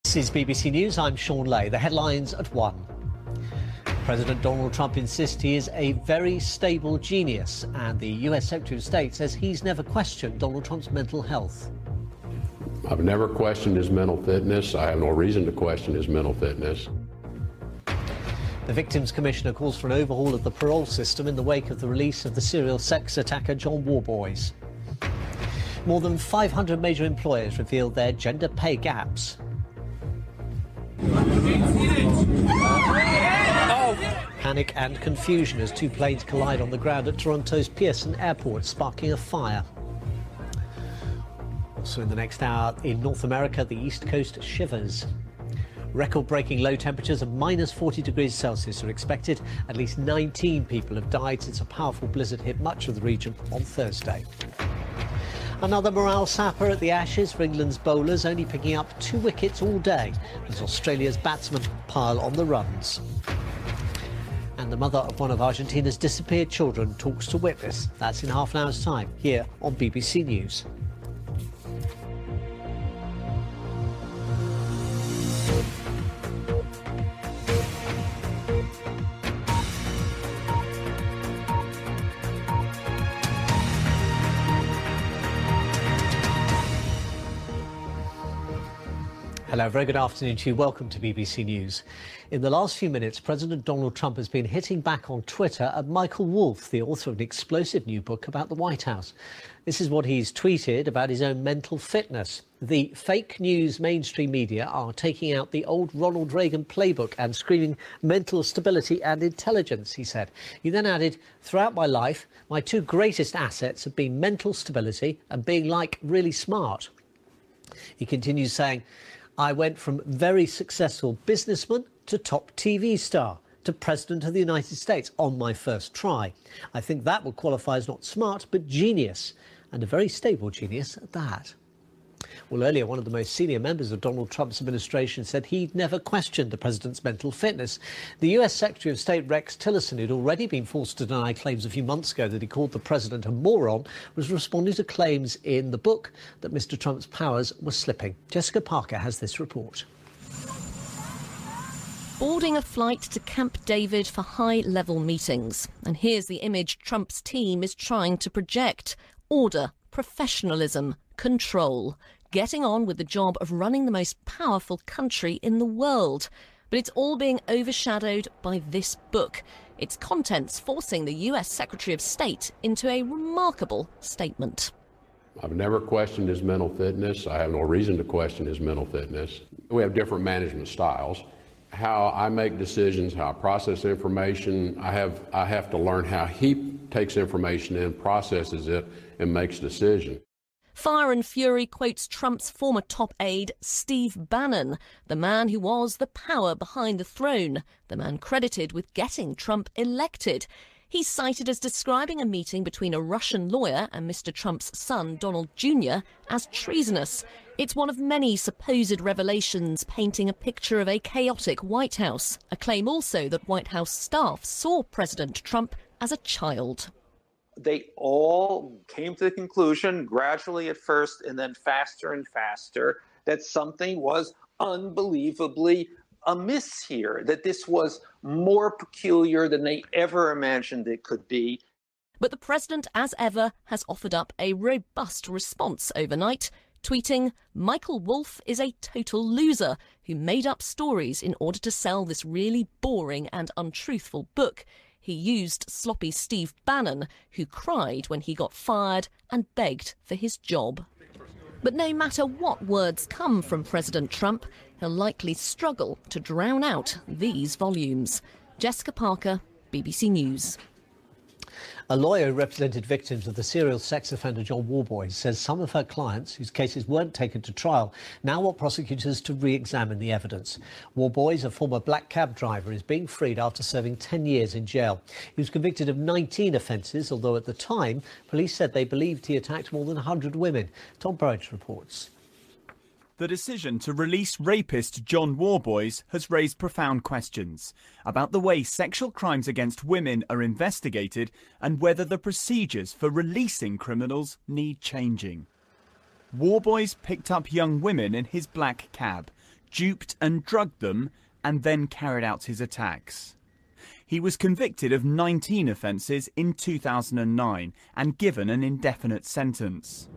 This is BBC News, I'm Sean Lay. The headlines at 1. President Donald Trump insists he is a very stable genius, and the US Secretary of State says he's never questioned Donald Trump's mental health. I've never questioned his mental fitness. I have no reason to question his mental fitness. The Victims Commissioner calls for an overhaul of the parole system in the wake of the release of the serial sex attacker John Worboys. More than 500 major employers revealed their gender pay gaps. Panic and confusion as two planes collide on the ground at Toronto's Pearson Airport, sparking a fire. Also in the next hour, in North America, the East Coast shivers. Record-breaking low temperatures of minus 40 degrees Celsius are expected. At least 19 people have died since a powerful blizzard hit much of the region on Thursday. Another morale sapper at the Ashes for England's bowlers, only picking up 2 wickets all day as Australia's batsmen pile on the runs. And the mother of one of Argentina's disappeared children talks to witness. That's in half an hour's time here on BBC News. Hello, very good afternoon to you. Welcome to BBC News. In the last few minutes, President Donald Trump has been hitting back on Twitter at Michael Wolff, the author of an explosive new book about the White House. This is what he's tweeted about his own mental fitness. The fake news mainstream media are taking out the old Ronald Reagan playbook and screaming mental stability and intelligence, he said. He then added, throughout my life, my 2 greatest assets have been mental stability and being, like, really smart. He continues saying, I went from very successful businessman to top TV star to President of the United States on my first try. I think that will qualify as not smart, but genius, and a very stable genius at that. Well, earlier, one of the most senior members of Donald Trump's administration said he'd never questioned the president's mental fitness. The US Secretary of State Rex Tillerson, who'd already been forced to deny claims a few months ago that he called the president a moron, was responding to claims in the book that Mr. Trump's powers were slipping. Jessica Parker has this report. Boarding a flight to Camp David for high-level meetings. And here's the image Trump's team is trying to project. Order, professionalism, control. Getting on with the job of running the most powerful country in the world. But it's all being overshadowed by this book. Its contents forcing the US Secretary of State into a remarkable statement. I've never questioned his mental fitness. I have no reason to question his mental fitness. We have different management styles. How I make decisions, how I process information, I have to learn how he takes information in, processes it, and makes decisions. Fire and Fury quotes Trump's former top aide, Steve Bannon, the man who was the power behind the throne, the man credited with getting Trump elected. He's cited as describing a meeting between a Russian lawyer and Mr. Trump's son, Donald Jr., as treasonous. It's one of many supposed revelations painting a picture of a chaotic White House, a claim also that White House staff saw President Trump as a child. They all came to the conclusion, gradually at first and then faster and faster, that something was unbelievably amiss here, that this was more peculiar than they ever imagined it could be. But the president, as ever, has offered up a robust response overnight, tweeting, Michael Wolff is a total loser who made up stories in order to sell this really boring and untruthful book. He used sloppy Steve Bannon, who cried when he got fired and begged for his job. But no matter what words come from President Trump, he'll likely struggle to drown out these volumes. Jessica Parker, BBC News. A lawyer who represented victims of the serial sex offender John Worboys says some of her clients, whose cases weren't taken to trial, now want prosecutors to re-examine the evidence. Worboys, a former black cab driver, is being freed after serving 10 years in jail. He was convicted of 19 offences, although at the time, police said they believed he attacked more than 100 women. Tom Burridge reports. The decision to release rapist John Worboys has raised profound questions about the way sexual crimes against women are investigated and whether the procedures for releasing criminals need changing. Worboys picked up young women in his black cab, duped and drugged them, and then carried out his attacks. He was convicted of 19 offences in 2009 and given an indefinite sentence.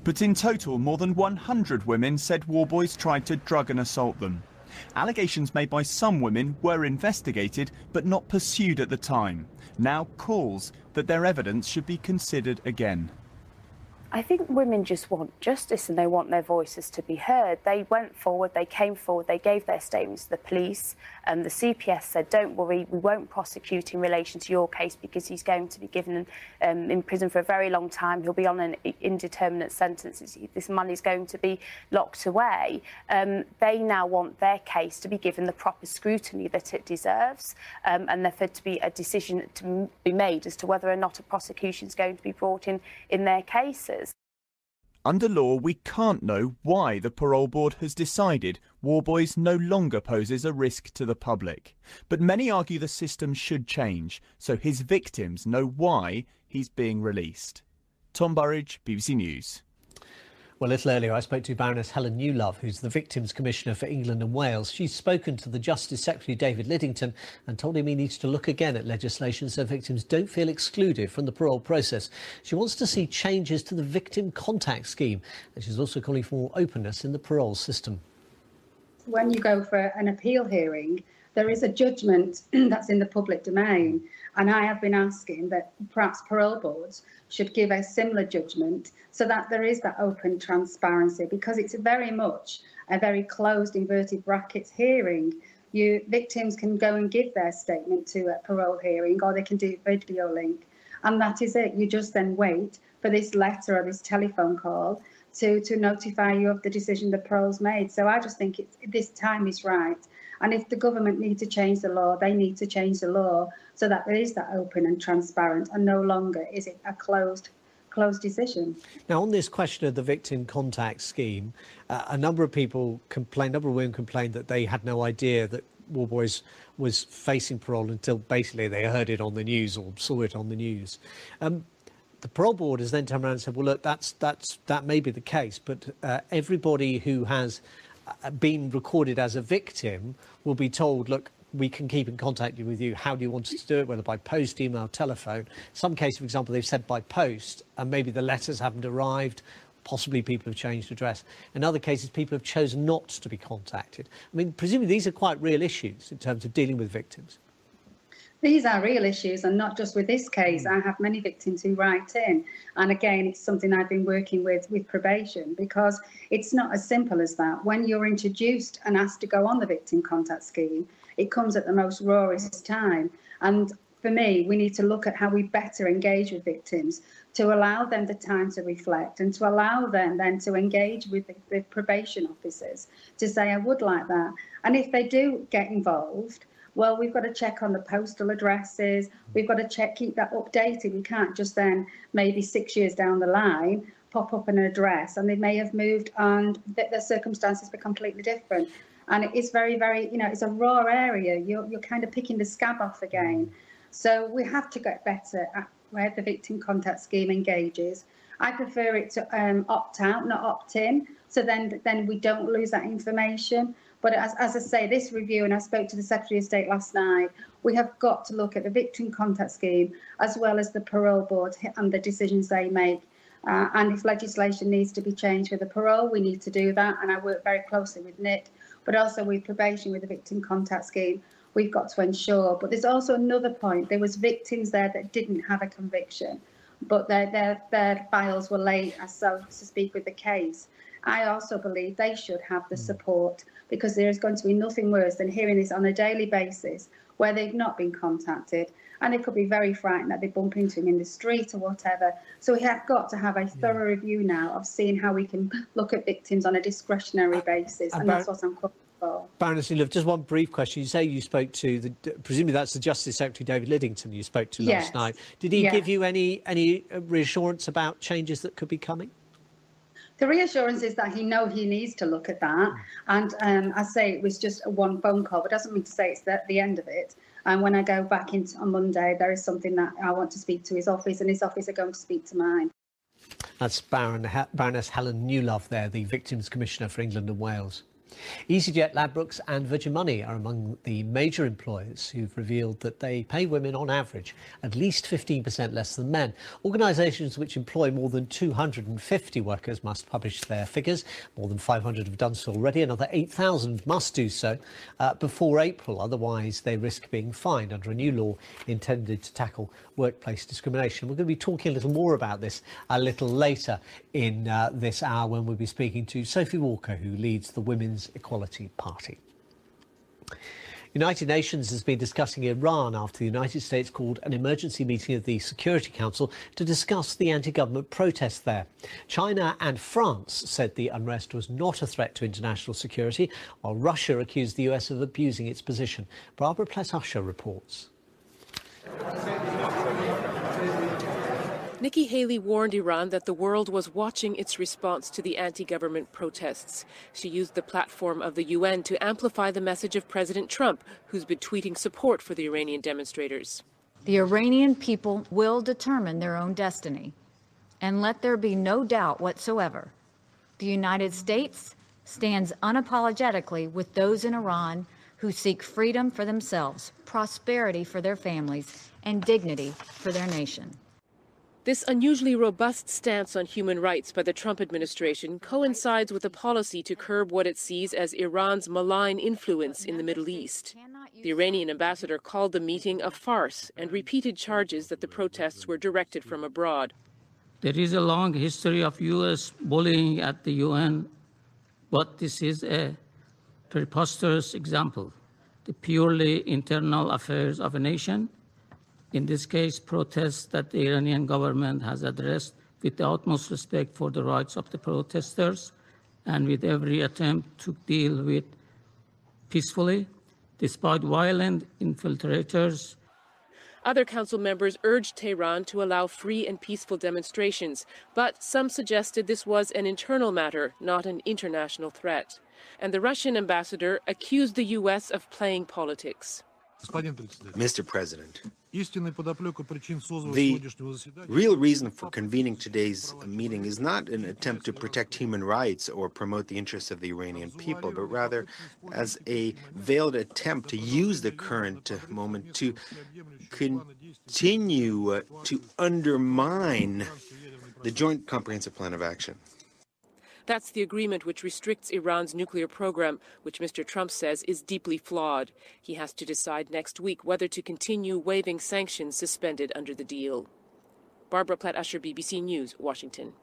But in total, more than 100 women said Worboys tried to drug and assault them. Allegations made by some women were investigated but not pursued at the time. Now calls that their evidence should be considered again. I think women just want justice and they want their voices to be heard. They went forward, they came forward, they gave their statements to the police, and the CPS said, don't worry, we won't prosecute in relation to your case because he's going to be given in prison for a very long time. He'll be on an indeterminate sentence. This man is going to be locked away. They now want their case to be given the proper scrutiny that it deserves, and therefore to be a decision to be made as to whether or not a prosecution is going to be brought in their cases. Under law, we can't know why the parole board has decided Worboys no longer poses a risk to the public. But many argue the system should change, so his victims know why he's being released. Tom Burridge, BBC News. Well, a little earlier I spoke to Baroness Helen Newlove, who's the Victims Commissioner for England and Wales. She's spoken to the Justice Secretary David Lidington and told him he needs to look again at legislation so victims don't feel excluded from the parole process. She wants to see changes to the victim contact scheme, and she's also calling for more openness in the parole system. When you go for an appeal hearing, there is a judgment that's in the public domain, and I have been asking that perhaps parole boards should give a similar judgment so that there is that open transparency, because it's very much a very closed, inverted brackets hearing. Victims can go and give their statement to a parole hearing, or they can do a video link, and that is it. You just then wait for this letter or this telephone call to notify you of the decision the parole's made. So I just think this time is right. And if the government need to change the law, they need to change the law so that there is that open and transparent, and no longer is it a closed decision. Now, on this question of the victim contact scheme, a number of women complained that they had no idea that Worboys was facing parole until basically they heard it on the news or saw it on the news. The parole board has then turned around and said, well, look, that may be the case, but everybody who has been recorded as a victim will be told, look, we can keep in contact with you. How do you want us to do it? Whether by post, email, telephone. Some cases, for example, they've said by post, and maybe the letters haven't arrived. Possibly people have changed address. In other cases, people have chosen not to be contacted. I mean, presumably these are quite real issues in terms of dealing with victims. These are real issues, and not just with this case. I have many victims who write in, and again, it's something I've been working with probation, because it's not as simple as that. When you're introduced and asked to go on the victim contact scheme, it comes at the most rawest time. And for me, we need to look at how we better engage with victims to allow them the time to reflect, and to allow them then to engage with the probation officers to say, I would like that. And if they do get involved, well, we've got to check on the postal addresses. We've got to keep that updated. We can't just then, maybe 6 years down the line, pop up an address and they may have moved and their circumstances be completely different. And it is very, very, it's a raw area. You're kind of picking the scab off again. So we have to get better at where the victim contact scheme engages. I prefer it to opt out, not opt in. So then we don't lose that information. But as I say, this review, and I spoke to the Secretary of State last night, we have got to look at the victim contact scheme as well as the parole board and the decisions they make. And if legislation needs to be changed with the parole, we need to do that. And I work very closely with NIT, but also with probation with the victim contact scheme. We've got to ensure. But there's also another point. There was victims there that didn't have a conviction, but their files were late, so to speak, with the case. I also believe they should have the support, because there is going to be nothing worse than hearing this on a daily basis where they've not been contacted, and they could be very frightened that they bump into him in the street or whatever. So we have got to have a thorough review now of seeing how we can look at victims on a discretionary basis, and that's what I'm calling for. Baroness Newlove, just one brief question. You say you spoke to presumably that's the Justice Secretary David Lidington you spoke to last night. Did he give you any reassurance about changes that could be coming? The reassurance is that he needs to look at that. And I say it was just a one phone call, but doesn't mean to say it's the end of it. And when I go back on Monday, there is something that I want to speak to his office, and his office are going to speak to mine. That's Baroness Helen Newlove there, the Victims Commissioner for England and Wales. EasyJet, Ladbrokes and Virgin Money are among the major employers who've revealed that they pay women on average at least 15% less than men. Organisations which employ more than 250 workers must publish their figures. More than 500 have done so already. Another 8,000 must do so before April. Otherwise, they risk being fined under a new law intended to tackle workplace discrimination. We're going to be talking a little more about this a little later in this hour when we'll be speaking to Sophie Walker, who leads the Women's Equality Party. United Nations has been discussing Iran after the United States called an emergency meeting of the Security Council to discuss the anti-government protests there. China and France said the unrest was not a threat to international security, while Russia accused the US of abusing its position. Barbara Plett-Usher reports. Nikki Haley warned Iran that the world was watching its response to the anti-government protests. She used the platform of the UN to amplify the message of President Trump, who's been tweeting support for the Iranian demonstrators. The Iranian people will determine their own destiny. And let there be no doubt whatsoever, the United States stands unapologetically with those in Iran who seek freedom for themselves, prosperity for their families, and dignity for their nation. This unusually robust stance on human rights by the Trump administration coincides with a policy to curb what it sees as Iran's malign influence in the Middle East. The Iranian ambassador called the meeting a farce and repeated charges that the protests were directed from abroad. There is a long history of U.S. bullying at the UN, but this is a preposterous example. The purely internal affairs of a nation, in this case, protests that the Iranian government has addressed with the utmost respect for the rights of the protesters and with every attempt to deal with peacefully, despite violent infiltrators. Other council members urged Tehran to allow free and peaceful demonstrations, but some suggested this was an internal matter, not an international threat. And the Russian ambassador accused the U.S. of playing politics. Mr. President, the real reason for convening today's meeting is not an attempt to protect human rights or promote the interests of the Iranian people, but rather as a veiled attempt to use the current moment to continue to undermine the Joint Comprehensive Plan of Action. That's the agreement which restricts Iran's nuclear program, which Mr. Trump says is deeply flawed. He has to decide next week whether to continue waiving sanctions suspended under the deal. Barbara Plett-Usher, BBC News, Washington.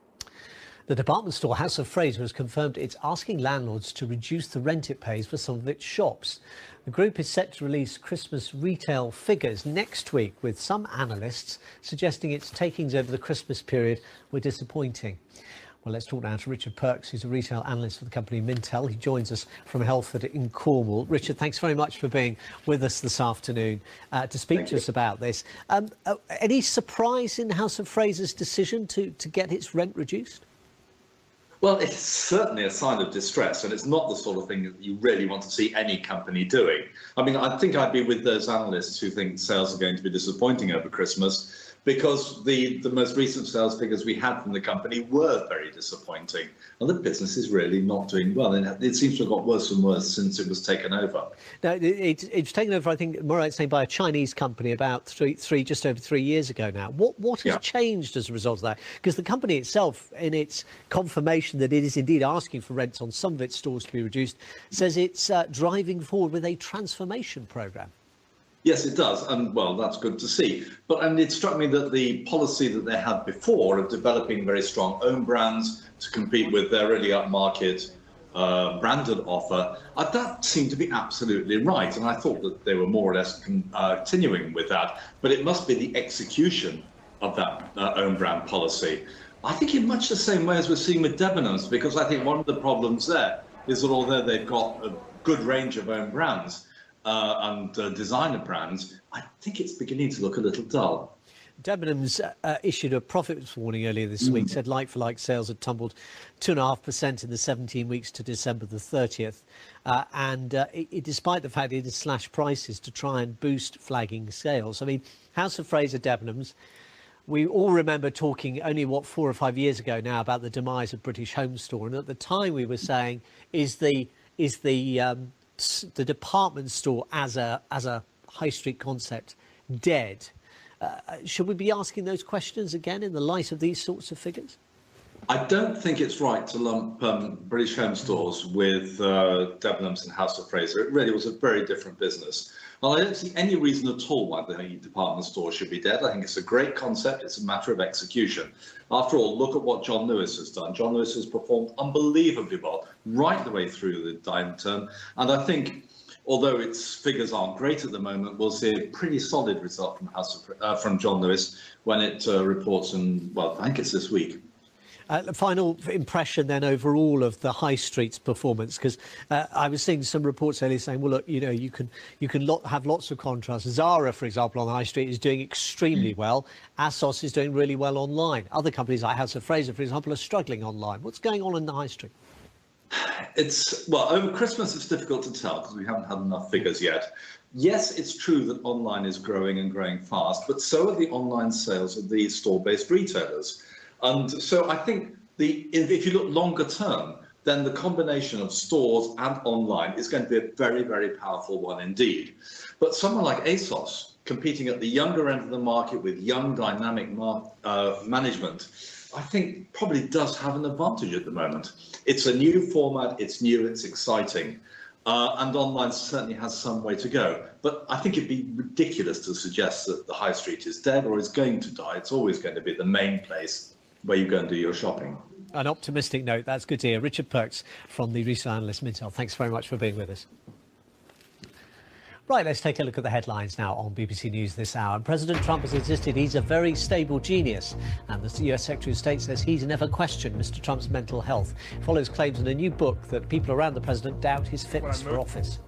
The department store House of Fraser has confirmed it's asking landlords to reduce the rent it pays for some of its shops. The group is set to release Christmas retail figures next week, with some analysts suggesting its takings over the Christmas period were disappointing. Well, let's talk now to Richard Perks, who's a retail analyst for the company Mintel. He joins us from Helford in Cornwall. Richard, thanks very much for being with us this afternoon to speak to us about this. Any surprise in House of Fraser's decision to get its rent reduced? Well, it's certainly a sign of distress, and it's not the sort of thing that you really want to see any company doing. I mean, I think I'd be with those analysts who think sales are going to be disappointing over Christmas, because the most recent sales figures we had from the company were very disappointing, and the business is really not doing well. And it seems to have got worse and worse since it was taken over. Now, it's taken over, I think, more right saying, by a Chinese company about just over 3 years ago now. What has changed as a result of that? Because the company itself, in its confirmation that it is indeed asking for rents on some of its stores to be reduced, says it's driving forward with a transformation programme. Yes, it does, and well, that's good to see. And it struck me that the policy that they had before of developing very strong own brands to compete with their really upmarket branded offer, that seemed to be absolutely right. And I thought that they were more or less continuing with that. But it must be the execution of that own brand policy. I think in much the same way as we're seeing with Debenhams, because I think one of the problems there is that although they've got a good range of own brands, and designer brands, I think it's beginning to look a little dull. Debenhams issued a profits warning earlier this week, said like-for-like sales had tumbled 2.5% in the 17 weeks to December the 30th. Despite the fact it had slashed prices to try and boost flagging sales. I mean, House of Fraser, Debenhams, we all remember talking only, 4 or 5 years ago now about the demise of British Home Store. And at the time we were saying, is the is the department store as a high street concept dead? Should we be asking those questions again in the light of these sorts of figures? I don't think it's right to lump British Home Stores with Debenhams and House of Fraser. It really was a very different business. And I don't see any reason at all why the department store should be dead. I think it's a great concept. It's a matter of execution. After all, look at what John Lewis has done. John Lewis has performed unbelievably well right the way through the downturn. And I think, although its figures aren't great at the moment, we'll see a pretty solid result from John Lewis when it reports in, well, I think it's this week. The final impression then overall of the high street's performance, because I was seeing some reports earlier saying, well, look, you know, you can have lots of contrasts. Zara, for example, on the high street is doing extremely well. ASOS is doing really well online. Other companies like House of Fraser, for example, are struggling online. What's going on in the high street? Well, over Christmas it's difficult to tell because we haven't had enough figures yet. Yes, it's true that online is growing and growing fast, but so are the online sales of the store-based retailers. And so I think if you look longer term, then the combination of stores and online is going to be a very, very powerful one indeed. But someone like ASOS, competing at the younger end of the market with young, dynamic management, I think probably does have an advantage at the moment. It's a new format, it's new, it's exciting. And online certainly has some way to go. But I think it'd be ridiculous to suggest that the high street is dead or is going to die. It's always going to be the main place where you go and do your shopping. An optimistic note. That's good to hear. Richard Perks from the research analyst Mintel. Thanks very much for being with us. Right, let's take a look at the headlines now on BBC News this hour. President Trump has insisted he's a very stable genius, and the US Secretary of State says he's never questioned Mr. Trump's mental health. It follows claims in a new book that people around the president doubt his fitness for office.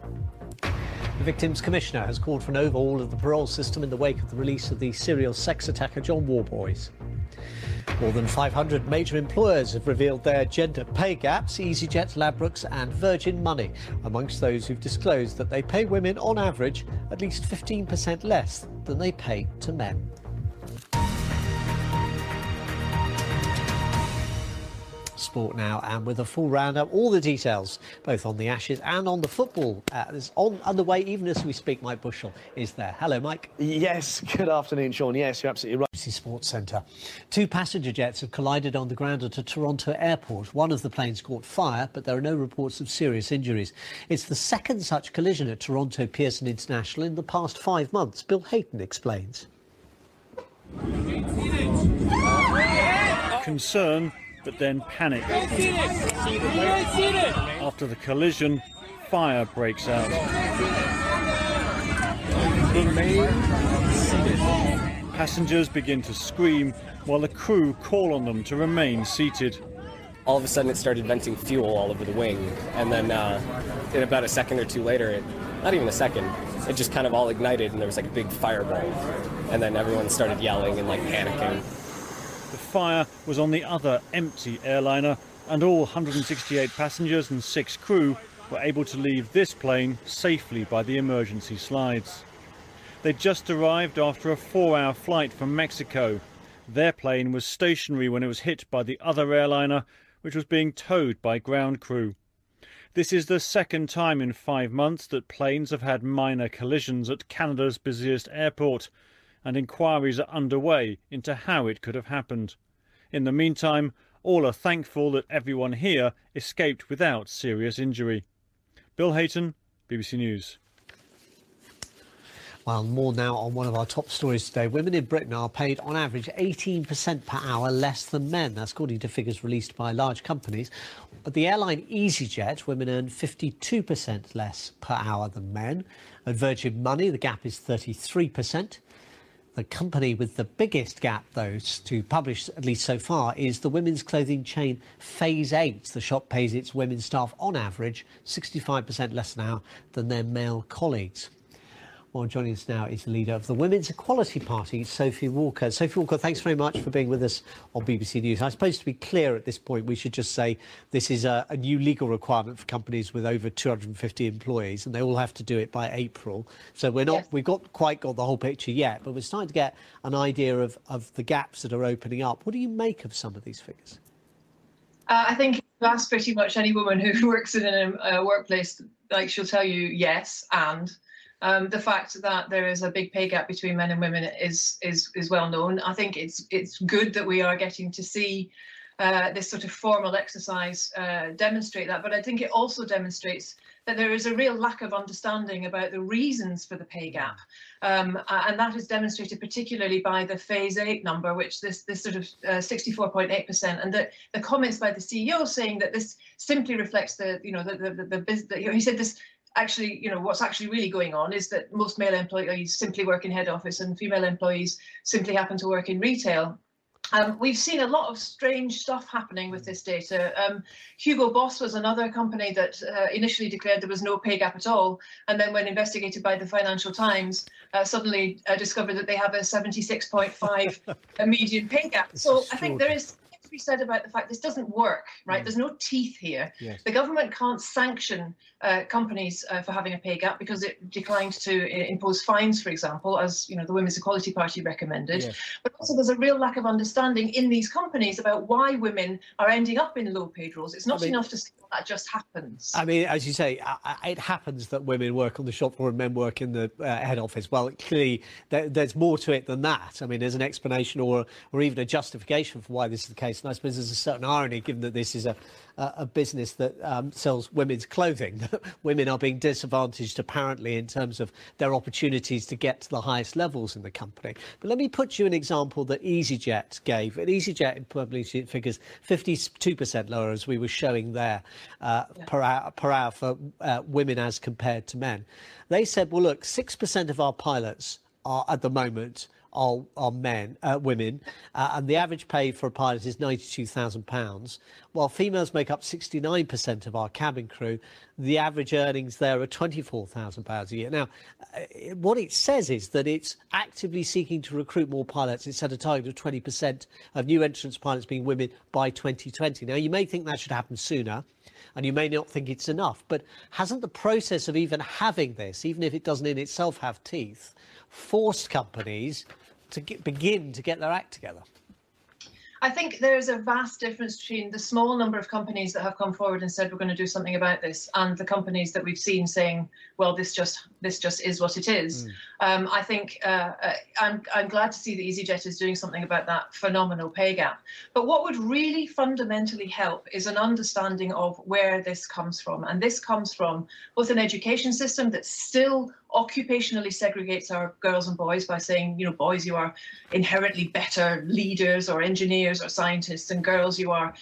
The Victims Commissioner has called for an overhaul of the parole system in the wake of the release of the serial sex attacker John Worboys. More than 500 major employers have revealed their gender pay gaps. EasyJet, Ladbrokes and Virgin Money amongst those who've disclosed that they pay women on average at least 15% less than they pay to men. Sport now, and with a full roundup, all the details both on the Ashes and on the football is underway even as we speak. Mike Bushell is there. Hello, Mike. Yes, good afternoon, Sean. Yes, you're absolutely right. Sports Centre. Two passenger jets have collided on the ground at a Toronto airport. One of the planes caught fire, but there are no reports of serious injuries. It's the second such collision at Toronto Pearson International in the past 5 months. Bill Hayton explains. Concern, but then panic. After the collision, fire breaks out. Passengers begin to scream while the crew call on them to remain seated. All of a sudden it started venting fuel all over the wing, and then in about a second or two later, not even a second, it just kind of all ignited and there was like a big fireball, and then everyone started yelling and like panicking. The fire was on the other empty airliner, and all 168 passengers and 6 crew were able to leave this plane safely by the emergency slides. They'd just arrived after a 4-hour flight from Mexico. Their plane was stationary when it was hit by the other airliner, which was being towed by ground crew. This is the second time in 5 months that planes have had minor collisions at Canada's busiest airport, and inquiries are underway into how it could have happened. In the meantime, all are thankful that everyone here escaped without serious injury. Bill Hayton, BBC News. Well, more now on one of our top stories today. Women in Britain are paid on average 18% per hour less than men. That's according to figures released by large companies. At the airline EasyJet, women earn 52% less per hour than men. At Virgin Money, the gap is 33%. The company with the biggest gap, though, to publish at least so far, is the women's clothing chain Phase 8. The shop pays its women staff on average 65% less an hour than their male colleagues. Well, joining us now is the leader of the Women's Equality Party, Sophie Walker. Sophie Walker, thanks very much for being with us on BBC News. I suppose to be clear at this point, we should just say this is a new legal requirement for companies with over 250 employees, and they all have to do it by April. So we've not quite got the whole picture yet, but we're starting to get an idea of the gaps that are opening up. What do you make of some of these figures? I think if you ask pretty much any woman who works in a workplace, like, she'll tell you yes, and the fact that there is a big pay gap between men and women is well known. I think it's good that we are getting to see this sort of formal exercise demonstrate that, but I think it also demonstrates that there is a real lack of understanding about the reasons for the pay gap, and that is demonstrated particularly by the Phase 8 number, which this sort of 64.8%, and the comments by the CEO saying that this simply reflects the he said this. Actually, what's actually really going on is that most male employees simply work in head office and female employees simply happen to work in retail. We've seen a lot of strange stuff happening with this data. Hugo Boss was another company that initially declared there was no pay gap at all, and then when investigated by the Financial Times, suddenly discovered that they have a 76.5 median pay gap. So I think there is to be said about the fact this doesn't work, right? There's no teeth here. Yes. The government can't sanction companies for having a pay gap because it declined to impose fines, for example, as the Women's Equality Party recommended. Yes. But also there's a real lack of understanding in these companies about why women are ending up in low-paid roles. It's not enough to say that just happens. I mean, as you say, it happens that women work on the shop floor and men work in the head office. Well, clearly there's more to it than that. I mean, there's an explanation or even a justification for why this is the case. And I suppose there's a certain irony, given that this is a business that sells women's clothing. Women are being disadvantaged, apparently, in terms of their opportunities to get to the highest levels in the company. But let me put you an example that EasyJet gave. At EasyJet, in publicly figures, 52% lower, as we were showing there, per hour for women as compared to men. They said, well, look, 6% of our pilots are at the moment are women, and the average pay for a pilot is £92,000, while females make up 69% of our cabin crew. The average earnings there are £24,000 a year. Now, what it says is that it's actively seeking to recruit more pilots. It set a target of 20% of new entrance pilots being women by 2020. Now, you may think that should happen sooner, and you may not think it's enough, but hasn't the process of even having this, even if it doesn't in itself have teeth, forced companies to begin to get their act together? I think there's a vast difference between the small number of companies that have come forward and said we're going to do something about this, and the companies that we've seen saying, well, this just is what it is. I think I'm glad to see that EasyJet is doing something about that phenomenal pay gap. But what would really fundamentally help is an understanding of where this comes from, and this comes from both an education system that still occupationally segregates our girls and boys by saying, boys, you are inherently better leaders or engineers or scientists, and girls, you are,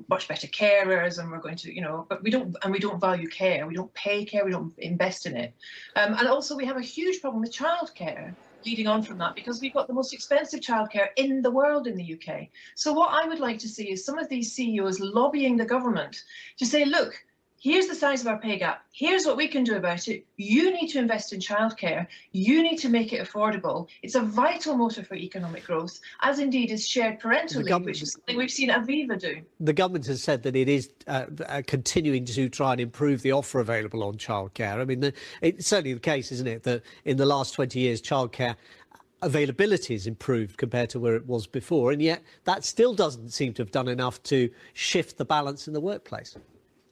much better carers, and we're going to, but we don't value care, we don't pay care, we don't invest in it. And also we have a huge problem with childcare leading on from that, because we've got the most expensive childcare in the world in the UK. So what I would like to see is some of these CEOs lobbying the government to say, look, here's the size of our pay gap. Here's what we can do about it. You need to invest in childcare. You need to make it affordable. It's a vital motor for economic growth, as indeed is shared parental leave, which is something we've seen Aviva do. The government has said that it is continuing to try and improve the offer available on childcare. I mean, it's certainly the case, isn't it, that in the last 20 years, childcare availability has improved compared to where it was before, and yet that still doesn't seem to have done enough to shift the balance in the workplace.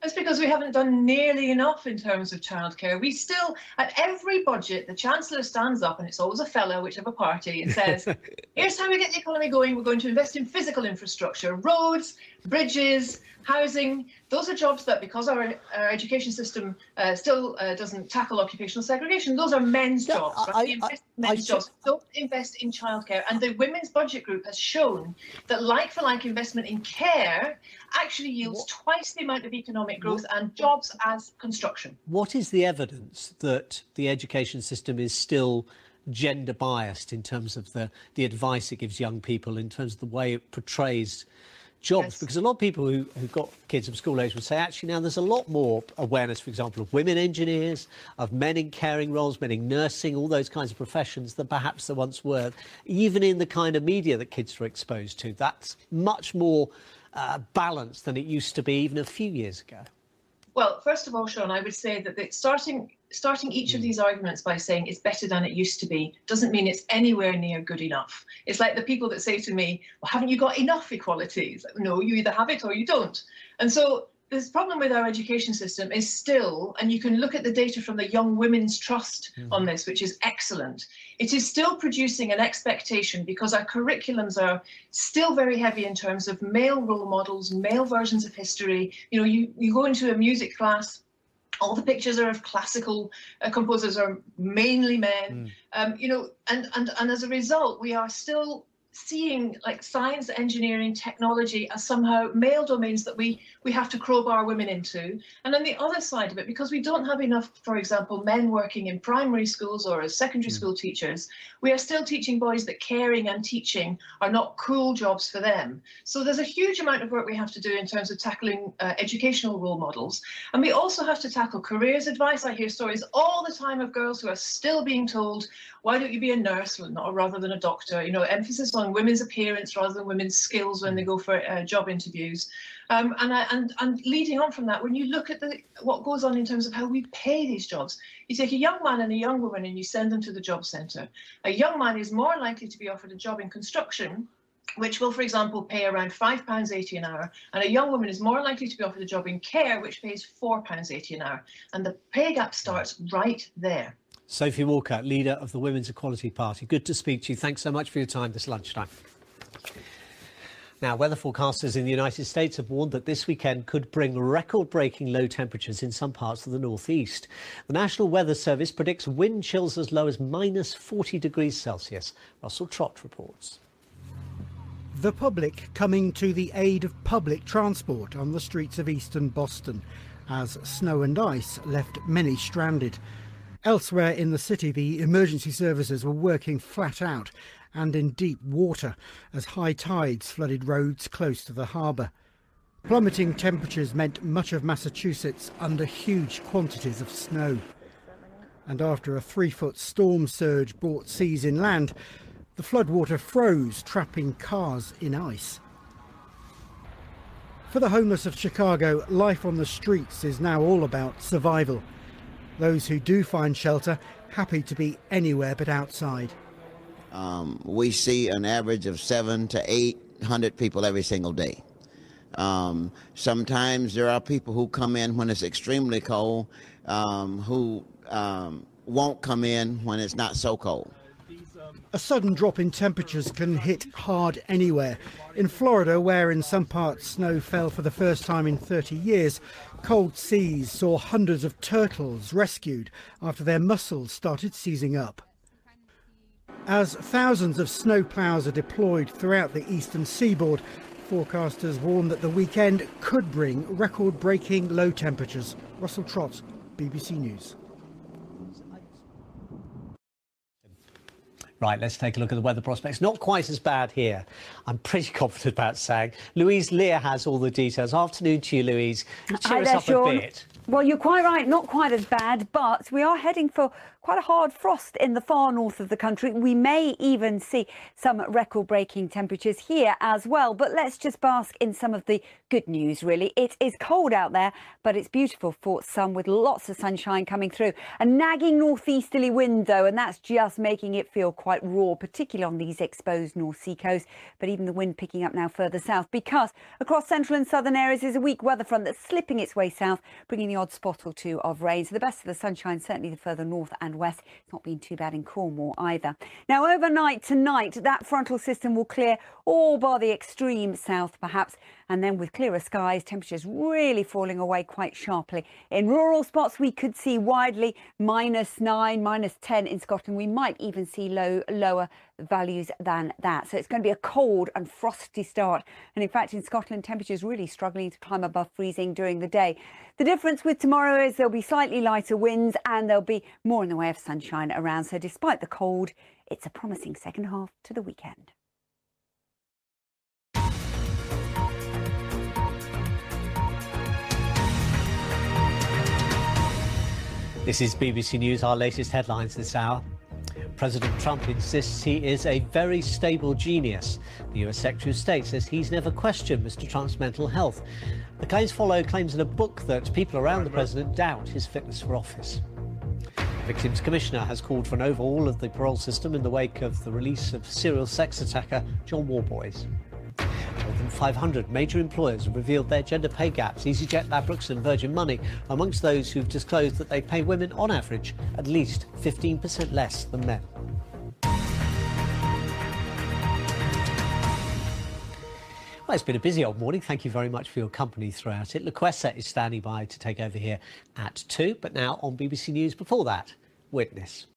That's because we haven't done nearly enough in terms of childcare. We still, at every budget, the Chancellor stands up, and it's always a fellow, whichever party, and says, here's how we get the economy going. We're going to invest in physical infrastructure, roads, bridges, housing. Those are jobs that, because our education system still doesn't tackle occupational segregation, those are men's jobs. Right? Men's jobs. Don't invest in childcare. And the Women's Budget Group has shown that like-for-like investment in care actually yields twice the amount of economic growth and jobs as construction. What is the evidence that the education system is still gender biased in terms of the advice it gives young people, in terms of the way it portrays jobs? Yes. Because a lot of people who've got kids of school age would say, actually, now there's a lot more awareness, for example, of women engineers, of men in caring roles, men in nursing, all those kinds of professions than perhaps there once were, even in the kind of media that kids are exposed to. That's much more balanced than it used to be even a few years ago. Well, first of all, Sean, I would say that starting starting each of these arguments by saying it's better than it used to be doesn't mean it's anywhere near good enough. It's like the people that say to me, well, haven't you got enough equality? It's like, no, you either have it or you don't. And so this problem with our education system is still, and you can look at the data from the Young Women's Trust on this, which is excellent. It is still producing an expectation because our curriculums are still very heavy in terms of male role models, male versions of history. You know, you go into a music class, all the pictures are of classical composers are mainly men, you know, and as a result, we are still seeing like science, engineering, technology as somehow male domains that we have to crowbar women into. And on the other side of it, because we don't have enough, for example, men working in primary schools or as secondary school teachers, we are still teaching boys that caring and teaching are not cool jobs for them. So there's a huge amount of work we have to do in terms of tackling educational role models. And we also have to tackle careers advice. I hear stories all the time of girls who are still being told, why don't you be a nurse rather than a doctor? You know, emphasis on women's appearance rather than women's skills when they go for job interviews. And leading on from that, when you look at what goes on in terms of how we pay these jobs, you take a young man and a young woman and you send them to the job centre. A young man is more likely to be offered a job in construction, which will, for example, pay around £5.80 an hour, and a young woman is more likely to be offered a job in care, which pays £4.80 an hour. And the pay gap starts right there. Sophie Walker, leader of the Women's Equality Party. Good to speak to you. Thanks so much for your time this lunchtime. Now, weather forecasters in the United States have warned that this weekend could bring record-breaking low temperatures in some parts of the northeast. The National Weather Service predicts wind chills as low as minus 40 degrees Celsius. Russell Trott reports. The public coming to the aid of public transport on the streets of eastern Boston as snow and ice left many stranded. Elsewhere in the city, the emergency services were working flat out and in deep water as high tides flooded roads close to the harbour. Plummeting temperatures meant much of Massachusetts under huge quantities of snow. And after a 3-foot storm surge brought seas inland, the floodwater froze, trapping cars in ice. For the homeless of Chicago, life on the streets is now all about survival. Those who do find shelter, happy to be anywhere but outside. We see an average of 700 to 800 people every single day. Sometimes there are people who come in when it's extremely cold, who won't come in when it's not so cold. A sudden drop in temperatures can hit hard anywhere. In Florida, where in some parts snow fell for the first time in 30 years, cold seas saw hundreds of turtles rescued after their mussels started seizing up. As thousands of snowplows are deployed throughout the eastern seaboard, forecasters warn that the weekend could bring record-breaking low temperatures. Russell Trott, BBC News. Right, let's take a look at the weather prospects. Not quite as bad here. I'm pretty confident about SAG. Louise Lear has all the details. Afternoon to you, Louise. Cheer us up a bit. Well, you're quite right, not quite as bad, but we are heading for quite a hard frost in the far north of the country. We may even see some record-breaking temperatures here as well. But let's just bask in some of the good news, really. It is cold out there, but it's beautiful for some with lots of sunshine coming through. A nagging northeasterly wind, though, and that's just making it feel quite raw, particularly on these exposed North Sea coasts. But even the wind picking up now further south, because across central and southern areas is a weak weather front that's slipping its way south, bringing the odd spot or two of rain. So the best of the sunshine, certainly the further north and west. It's not been too bad in Cornwall either. Now, overnight tonight, that frontal system will clear all bar the extreme south, perhaps. And then with clearer skies, temperatures really falling away quite sharply. In rural spots, we could see widely -9, -10 in Scotland. We might even see lower values than that. So it's going to be a cold and frosty start. And in fact, in Scotland, temperatures really struggling to climb above freezing during the day. The difference with tomorrow is there'll be slightly lighter winds and there'll be more in the way of sunshine around. So despite the cold, it's a promising second half to the weekend. This is BBC News, our latest headlines this hour. President Trump insists he is a very stable genius. The US Secretary of State says he's never questioned Mr. Trump's mental health. The claims follow claims in a book that people around the president doubt his fitness for office. Victims Commissioner has called for an overhaul of the parole system in the wake of the release of serial sex attacker John Worboys. More than 500 major employers have revealed their gender pay gaps. EasyJet, Ladbrokes and Virgin Money are amongst those who've disclosed that they pay women on average at least 15% less than men. Well, it's been a busy old morning. Thank you very much for your company throughout it. Laquessa is standing by to take over here at 2, but now on BBC News before that, Witness.